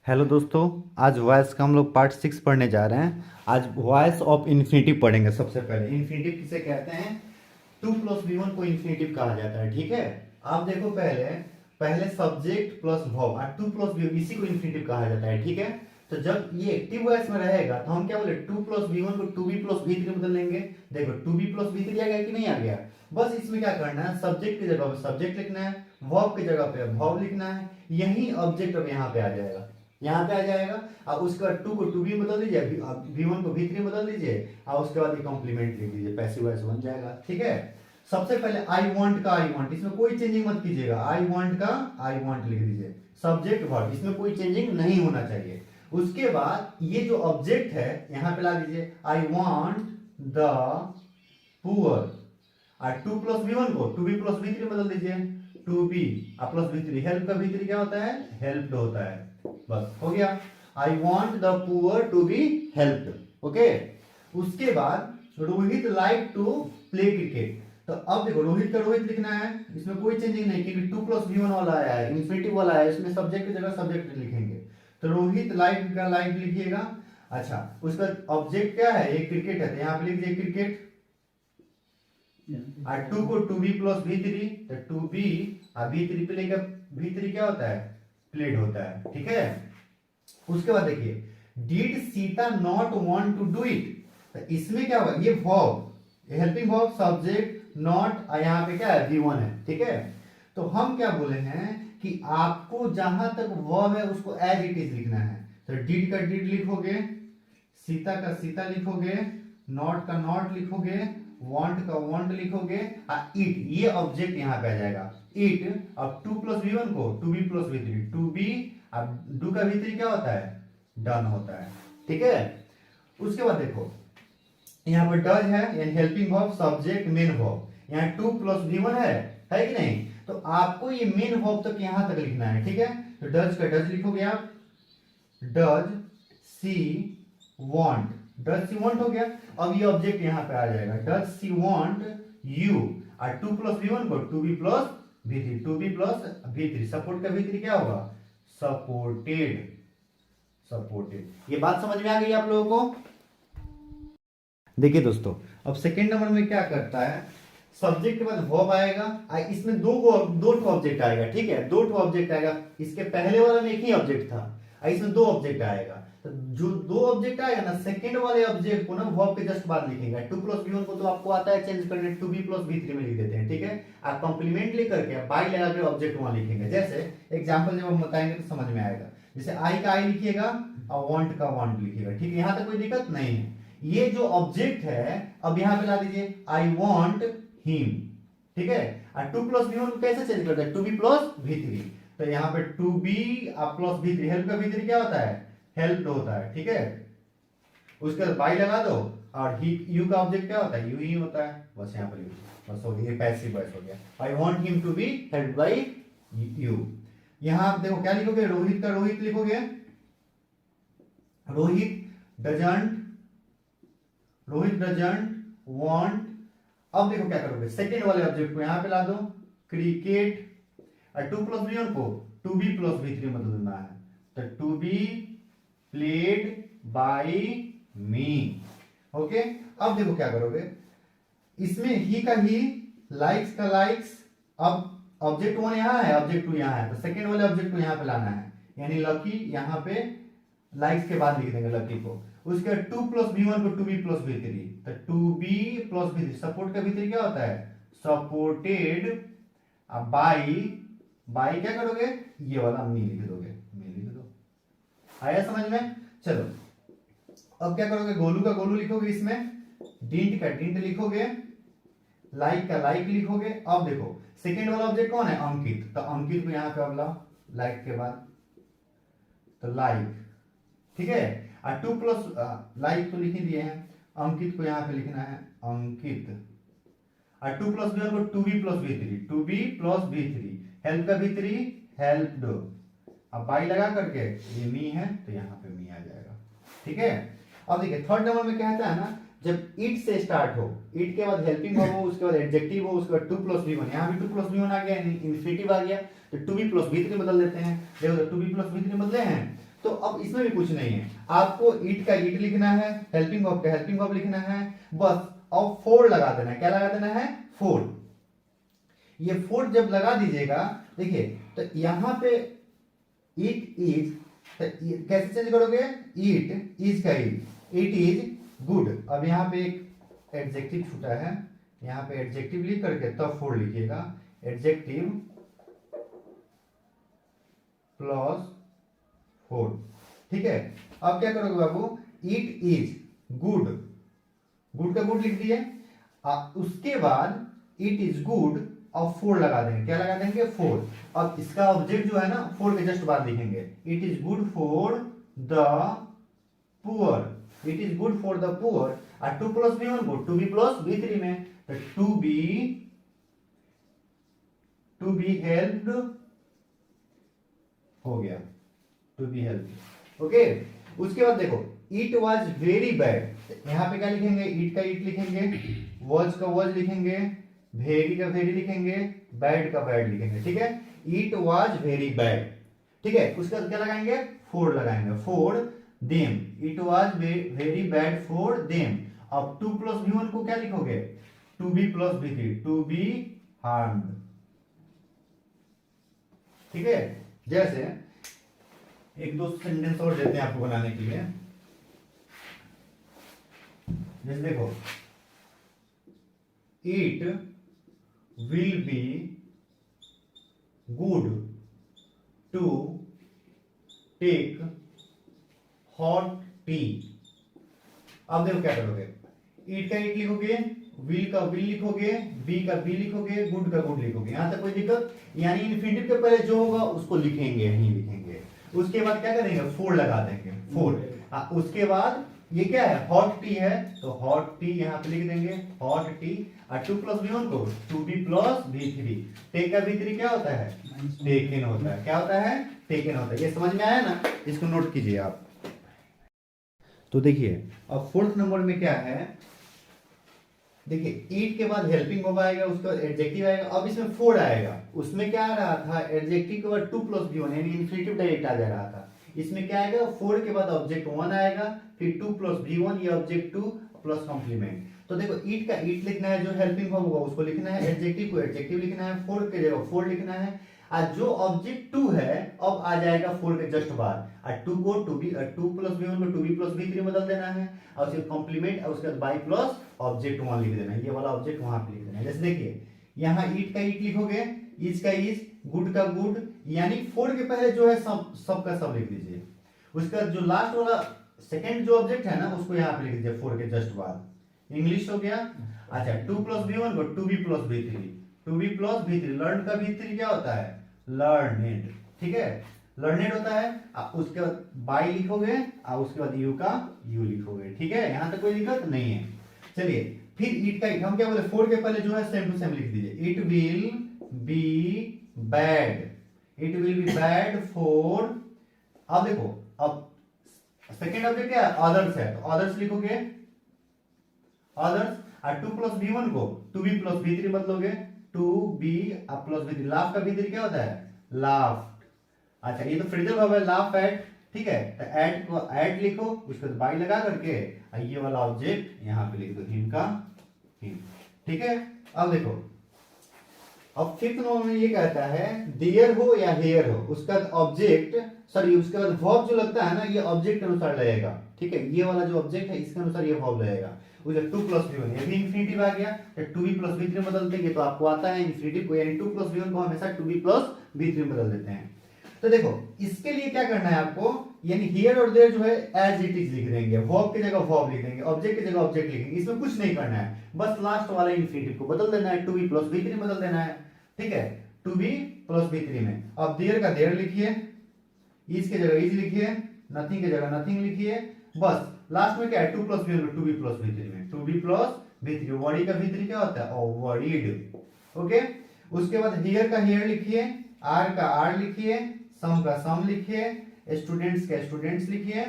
Hello दोस्तों। आज voice का हम लोग पार्ट 6 पढ़ने जा रहे हैं। आज वॉइस ऑफ इन्फिनिटिव पढ़ेंगे। सबसे पहले इन्फिनिटिव किसे कहते हैं? 2+v1 को इन्फिनिटिव कहा जाता है। ठीक है, आप देखो पहले पहले सब्जेक्ट प्लस वर्ब और 2+v इसी को इन्फिनिटिव कहा जाता है। ठीक है, तो जब ये एक्टिव वॉइस में रहेगा तो हम क्या बोले 2+v1 को 2b+v3 बदल लेंगे। देखो 2b+v3 आ गया कि नहीं आ गया? बस इसमें क्या करना है, सब्जेक्ट की जगह पे सब्जेक्ट लिखना है, वर्ब की जगह पे वर्ब लिखना है। यही ऑब्जेक्ट अब यहाँ पे आ जाएगा, यहाँ पे आ जाएगा। अब उसके बाद 2 को 2b बदल दीजिए, v1 को v3 बदल दीजिए और उसके बाद ये कॉम्प्लीमेंट लिख दीजिए, पैसिव वॉइस बन जाएगा। ठीक है, सबसे पहले आई वांट का आई वांट, इसमें कोई चेंजिंग मत कीजिएगा। आई वांट का आई वांट लिख दीजिए, सब्जेक्ट वर्ब, इसमें कोई चेंजिंग नहीं होना चाहिए। उसके बाद ये जो ऑब्जेक्ट है यहाँ पे ला दीजिए, आई वांट द पुअर और 2+v1 को 2b+v3 बदल दीजिए, 2b प्लस v3। हेल्प का v3 क्या होता है? हेल्प्ड होता है। बस हो गया, I want the poor to be helped. Okay, उसके बाद Rohit like to play cricket. तो अब देखो रोहित का रोहित लिखना है, इसमें कोई चेंजिंग नहीं क्योंकि 2+v1 वाला आया है, इन्फिनिटिव वाला है, इसमें सब्जेक्ट की जगह सब्जेक्ट लिखेंगे। तो रोहित लाइक का लाइक लिखिएगा। अच्छा, उसका ऑब्जेक्ट क्या है? एक क्रिकेट है, तो यहाँ पे लिख दिए क्रिकेट। और 2 को 2b+v3, तो 2b और v3 पे लेकर v3 क्या होता है? प्लेड होता है। ठीक है, उसके बाद देखिए did Sita not want to do it. तो इसमें क्या होगा? ये verb, helping verb, subject not, यहाँ पे क्या है? v1 है। ठीक है, तो हम क्या बोले हैं कि आपको जहां तक वर्ब है उसको एज इट इज लिखना है। तो डिड का डिड लिखोगे, सीता का सीता लिखोगे, नॉट का नॉट लिखोगे, वांट का वांट लिखोगे, इट ये ऑब्जेक्ट यहाँ पे आ जाएगा, इट। अब 2+v1 को 2b+v3, 2b अब डू का v3 क्या होता है? डन होता है। ठीक है, उसके बाद देखो यहाँ पर डज है, यानी helping verb, subject, main verb. यहाँ 2+v1 है कि नहीं? तो आपको ये मेन वर्ब तक यहाँ तक लिखना है। ठीक है, तो डज का डज लिखोगे आप, does she want, does she want हो गया। अब ये ऑब्जेक्ट यहाँ पे आ जाएगा, डज सी वांट यू और 2+v1 को 2b+v3, 2b+v3, सपोर्ट का v3 क्या होगा? Supported, supported. ये बात समझ में आ गई आप लोगों को? देखिए दोस्तों, अब सेकेंड नंबर में क्या करता है, सब्जेक्ट के बाद वर्ब आएगा, इसमें दो ऑब्जेक्ट आएगा। ठीक है, दो ऑब्जेक्ट आएगा। इसके पहले वाला में एक ही ऑब्जेक्ट था, इसमें दो ऑब्जेक्ट आएगा। तो जो दो ऑब्जेक्ट आएगा ना, सेकंड वाले ऑब्जेक्ट को ना वर्ब के जस्ट बाद लिखेंगे। 2+v1 को तो आपको आता है चेंज करने, 2b+v3 में लिख देते हैं। ठीक है, आप कॉम्प्लीमेंट लिख करके बाई लगा के ऑब्जेक्ट वहां लिखेंगे। जैसे एग्जांपल जब हम बताएंगे तो समझ में आएगा। जैसे आई का आई लिखिएगा और वांट का वांट लिखिएगा। ठीक है, यहां तक कोई दिक्कत नहीं है। ये जो ऑब्जेक्ट है अब यहां पे ला दीजिए, आई वांट हिम। ठीक है, और 2+v1 को कैसे चेंज करते हैं? 2b+v3। तो यहाँ पे 2b+v3, हेल्प का v3 क्या होता है? हेल्प्ड होता है। ठीक है, उसके बाद बाई लगा दो और ही यू का ऑब्जेक्ट क्या होता है? यू ही होता है। बस यहाँ पर बस हो गया, पैसिव वॉइस हो गया। I want him to be helped by you. यहां आप देखो क्या लिखोगे, रोहित का रोहित लिखोगे, रोहित डजंट वांट। अब देखो क्या करोगे, सेकेंड वाले ऑब्जेक्ट को यहां पे ला दो, क्रिकेट, और 2+v1 को 2b+v3 में बदलना है। तो 2b played by me. Okay, अब देखो क्या करोगे, इसमें ही का ही, लाइक्स का लाइक्स। अब ऑब्जेक्ट 1 यहां है, ऑब्जेक्ट 2 यहां है, तो सेकेंड वाले ऑब्जेक्ट को यहां पे लाना है, यानी लकी यहां पे लाइक्स के बाद लिख देंगे लकी को। उसके बाद 2+v1 को 2b+v3, तो 2b+v3, सपोर्ट का v3 क्या होता है? सपोर्टेड। अब बाई क्या करोगे? ये वाला मी लिख दोगे, मी लिख दो। आया समझ में? चलो अब क्या करोगे, गोलू का गोलू लिखोगे, इसमें डिंट का डिंट लिखोगे, लाइक का लाइक लिखोगे। अब देखो सेकेंड वाला ऑब्जेक्ट कौन है? अंकित। तो अंकित को यहां पे अब लाओ, लाइक के बाद तो लाइक। ठीक है, और 2+ लाइक तो लिख ही दिए हैं, अंकित को यहां पे लिखना है अंकित, और 2+v1 को 2b+v3, 2b+v3, हेल्प का v3 हेल्प्ड। अब बाई लगा करके ये मी है तो यहाँ पे मी आ जाएगा। ठीक है, अब देखिए थर्ड नंबर में कहता है ना, जब इट से स्टार्ट हो, इट के बाद हेल्पिंग वर्ब हो, उसके बाद एडजेक्टिव हो, उसके बाद 2+v1, यहाँ भी 2+v1 आ गया, इन्फिनिटिव आ गया, तो 2b+v3 बदल देते हैं। देखो 2b+v3 बदले हैं तो अब इसमें भी कुछ नहीं है, आपको ईट का ईट लिखना है, हेल्पिंग वर्ब का हेल्पिंग वर्ब लिखना है बस, और फोर लगा देना है। क्या लगा देना है? फोर। ये फोर जब लगा दीजिएगा, देखिए तो यहां पे इट इज, तो कैसे चेंज करोगे? इट इज का इट इज गुड। अब यहां पे एक एडजेक्टिव छूटा है, यहां पे एडजेक्टिव लिख करके तब फोर लिखिएगा, एडजेक्टिव प्लस फोर। ठीक है, अब क्या करोगे बाबू? इट इज गुड, गुड का गुड लिख दिए, उसके बाद इट इज गुड और फोर लगा देंगे। क्या लगा देंगे? फोर। अब इसका ऑब्जेक्ट जो है ना, फोर के जस्ट बाद लिखेंगे, it is good for the poor, it is good for the poor. और to plus V one good, to be plus V three में, तो टू बी हेल्प्ड हो गया, टू बी हेल्प्ड। ओके, उसके बाद देखो इट वॉज वेरी बैड, यहां पे क्या लिखेंगे? इट का इट लिखेंगे, वॉज का वॉज लिखेंगे, वेरी का वेरी लिखेंगे, बैड का बैड लिखेंगे। ठीक है, इट वॉज वेरी बैड। ठीक है, उसके बाद क्या लगाएंगे? फोर लगाएंगे, for them, it was very bad for them. अब टू प्लस बी वन को क्या लिखोगे? To be plus V three, to be harmed. ठीक है, जैसे एक दो सेंटेंस और देते हैं आपको बनाने के लिए। जैसे देखो, it will be good to take hot tea. अब देखो क्या करोगे? ईट का ईट लिखोगे, विल का विल लिखोगे, बी का बी लिखोगे, गुड का गुड लिखोगे। यहां तक कोई दिक्कत? यानी इन्फिनिटिव के पहले जो होगा उसको लिखेंगे, यहीं लिखेंगे। उसके बाद क्या करेंगे? फोर लगा देंगे, फोर। उसके बाद ये क्या है? हॉट टी है, तो हॉट टी यहां पे लिख देंगे, हॉट टी। और टू प्लस बी वन को to be plus V three. Take का बी थ्री क्या होता है? टेकन होता है। क्या होता है? टेकन होता है। ये समझ में आया ना? इसको नोट कीजिए आप। तो देखिए अब फोर्थ नंबर में क्या है, देखिए ईट के बाद हेल्पिंग वर्ब आएगा, उसके बाद एडजेक्टिव आएगा। अब इसमें फोर आएगा, उसमें क्या आ रहा था? एडजेक्टिव के बाद टू प्लस बी वन, यानी इन्फिनिटिव डायरेक्ट आ जा रहा था। इसमें क्या आएगा? फोर के बाद ऑब्जेक्ट वन आएगा, फिर टू प्लस बी वन, ये ऑब्जेक्ट टू प्लस कॉम्प्लीमेंट। तो देखो ईट का ईट लिखना है, जो हेल्पिंग वर्ब होगा उसको लिखना है, एडजेक्टिव को एडजेक्टिव लिखना है, फोर के जगह फोर लिखना है। आज जो ऑब्जेक्ट टू है अब आ जाएगा फोर के जस्ट बाद, और टू को टू प्लस बी वन को to be plus V three बदल देना है, और उसके कॉम्प्लीमेंट और उसके बाद बाई प्लस ऑब्जेक्ट वन लिख देना है। ये वाला ऑब्जेक्ट वहां पे लिख देना है। जैसे देखिए यहाँ ईट का ईट लिखोगे, इज का इज, गुड का गुड, यानी फोर के पहले जो है सब का सब लिख दीजिए। उसका जो लास्ट वाला सेकंड जो ऑब्जेक्ट है ना, उसको यहाँ पे लिख दीजिए फोर के जस्ट बाद। इंग्लिश हो गया। अच्छा, टू प्लस बी वन को to be plus V three, to be plus V three. Learn का बी थ्री क्या होता है? लर्नेड। ठीक है, लर्नेड होता है। उसके बाद बाई लिखोगे और उसके बाद यू का यू लिखोगे। ठीक है, यहां तक कोई दिक्कत नहीं है। चलिए फिर ईट का ईट, हम क्या बोले? फोर के पहले जो है सेम टू सेम लिख दीजिए। It will be bad, it will be bad for. अब देखो, अब सेकेंड ऑब्जेक्ट क्या है? अदर्स है, तो अदर्स लिखोगे, अदर्स। और टू प्लस बी वन को to be plus V three बदलोगे, to be plus V three. Laugh का बी थ्री क्या होता है? लाफ। अच्छा, ये तो फ्रेजल वर्ब है, लाफ एट। ठीक है, तो एट को एट लिखो, उसके बाद बाई लगा करके ये वाला ऑब्जेक्ट यहाँ पे लिख दो, हिम का हिम। ठीक है, अब देखो, अब फिफ्थ नंबर में ये कहता है देयर हो या हेयर हो, उसका ऑब्जेक्ट सॉरी उसके बाद वर्ब जो लगता है ना, ये ऑब्जेक्ट के अनुसार लगेगा। ठीक है, ये वाला जो ऑब्जेक्ट है इसके अनुसार ये वर्ब लगेगा। उसे टू प्लस बी वन, ये भी इन्फिनिटिव आ गया, तो to be plus V three बदल देंगे, तो आपको आता है इन्फिनिटिव को, यानी टू प्लस बी वन को हमेशा to be plus V three बदल देते हैं। तो देखो इसके लिए क्या करना है आपको, यानी हियर और देयर जो है एज इट इज लिख देंगे, वर्ब की जगह वर्ब लिख देंगे, ऑब्जेक्ट की जगह ऑब्जेक्ट लिखेंगे। इसमें कुछ नहीं करना है, बस लास्ट वाला इन्फिनिटिव को बदल देना है, to be plus V three बदल देना है। ठीक है, to be plus V three में अब देयर का देयर लिखिए, इज की जगह इज लिखिए, नथिंग की जगह नथिंग लिखिए। बस लास्ट में क्या है? To plus V to be plus V three में, to be plus V three. वॉडी का बी थ्री क्या होता है? वॉडीड। ओके, उसके बाद हियर का हियर लिखिए, आर का आर लिखिए, सम का सम लिखिए, स्टूडेंट्स का स्टूडेंट्स लिखिए।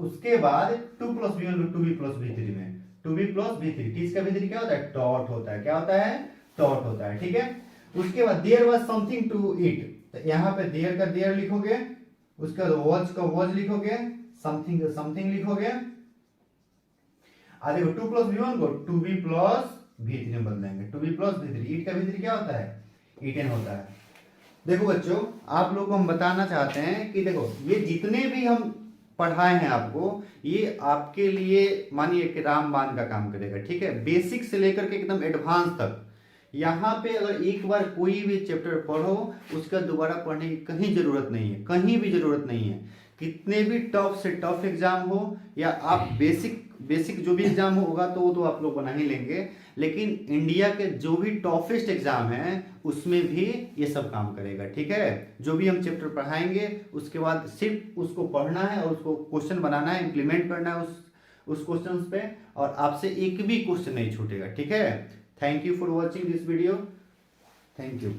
उसके बाद to plus V one to be plus V three में, to be plus V three. Teach का बी थ्री क्या होता है? टॉट होता है। क्या होता है? टॉट होता है। ठीक है, उसके बाद there was something to it, तो यहाँ पे देयर का देयर लिखोगे, उसके बाद वॉच का वॉच लिखोगे, समथिंग का समथिंग लिखोगे। देखो 2+v1 को 2b प्लस v3 में बदलेंगे, 2b प्लस v3। ईट का v3 क्या होता है? E10 होता है। देखो बच्चों, आप लोगों को हम बताना चाहते हैं कि देखो ये जितने भी हम पढ़ाए हैं आपको, ये आपके लिए मानिए कि रामबाण का काम करेगा, ठीक है। बेसिक से लेकर के एकदम एडवांस तक। यहाँ पे अगर एक बार कोई भी चैप्टर पढ़ो, उसका दोबारा पढ़ने की कहीं जरूरत नहीं है, कहीं भी जरूरत नहीं है। कितने भी टफ से टफ एग्जाम हो, या आप बेसिक जो भी एग्जाम होगा तो वो तो आप लोग बना ही लेंगे, लेकिन इंडिया के जो भी टफेस्ट एग्जाम है उसमें भी ये सब काम करेगा, ठीक है। जो भी हम चैप्टर पढ़ाएंगे उसके बाद सिर्फ उसको पढ़ना है और उसको क्वेश्चन बनाना है, इंप्लीमेंट करना है उस क्वेश्चंस पे, और आपसे एक भी क्वेश्चन नहीं छूटेगा, ठीक है। Thank you for watching this video. Thank you.